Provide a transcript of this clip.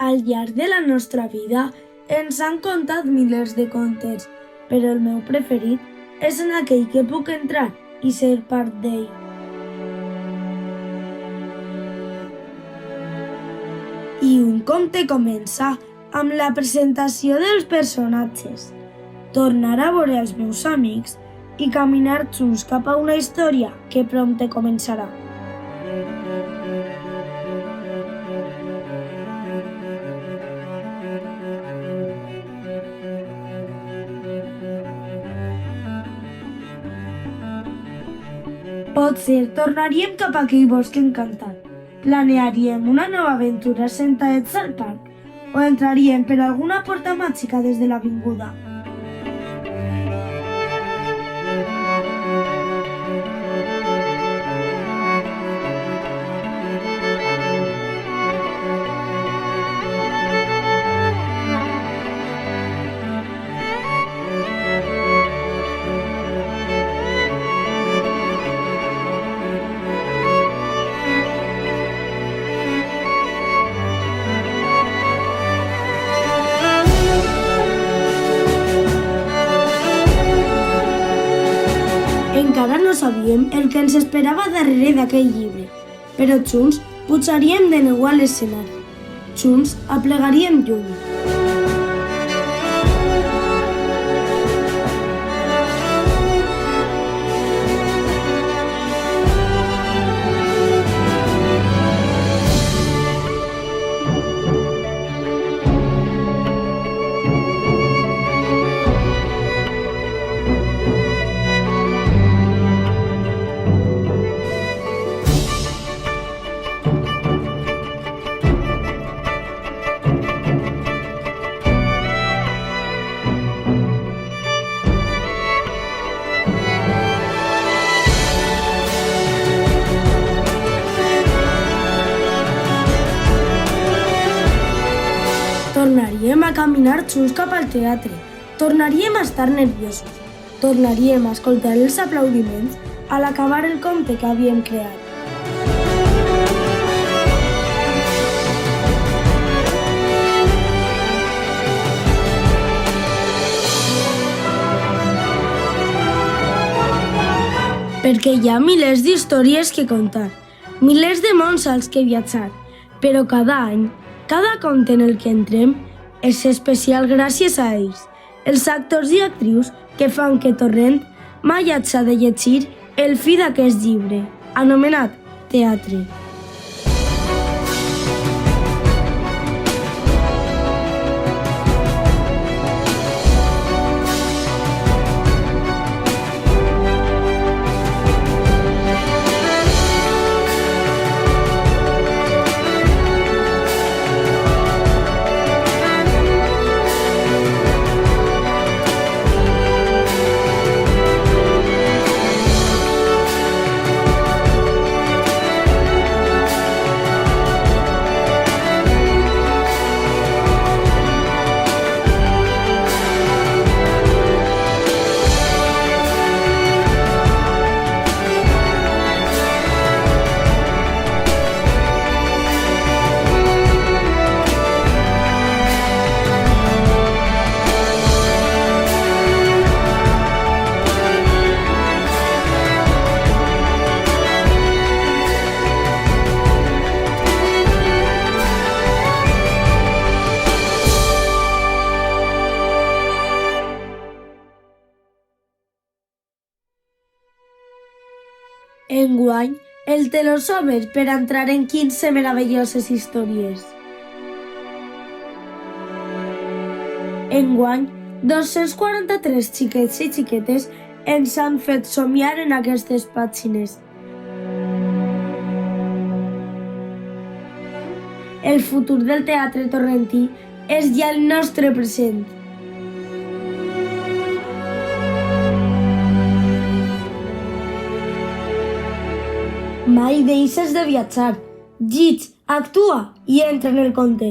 Al llarg de la nostra vida ens han contat milers de contes, però el meu preferit és en aquell que puc entrar i ser part d'ell. I un conte comença amb la presentació dels personatges, tornar a veure els meus amics i caminar junts cap a una història que prompte començarà. Potser tornaríem cap a aquell bosc encantat, planearíem una nova aventura sentats al parc o entraríem per alguna porta màgica des de l'avinguda. Encara no sabíem el que ens esperava darrere d'aquell llibre, però junts pujaríem de nou a l'escenari. Junts aplegaríem llum. Tornaríem a caminar junts cap al teatre, tornaríem a estar nerviosos, tornaríem a escoltar els aplaudiments a l'acabar el conte que havíem creat. Perquè hi ha milers d'històries que contar, milers de mons als que viatjar, però cada any, cada conte en el que entrem és especial gràcies a ells, els actors i actrius que fan que Torrent mai hagi de llegir el fi d'aquest llibre, anomenat teatre. Enguany, el teló s'obre per entrar en 15 meravelloses històries. Enguany, 243 xiquets i xiquetes ens han fet somiar en aquestes pàgines. El futur del teatre torrentí és ja el nostre present. Mai deixes de viatjar, llig, actua i entra en el conte.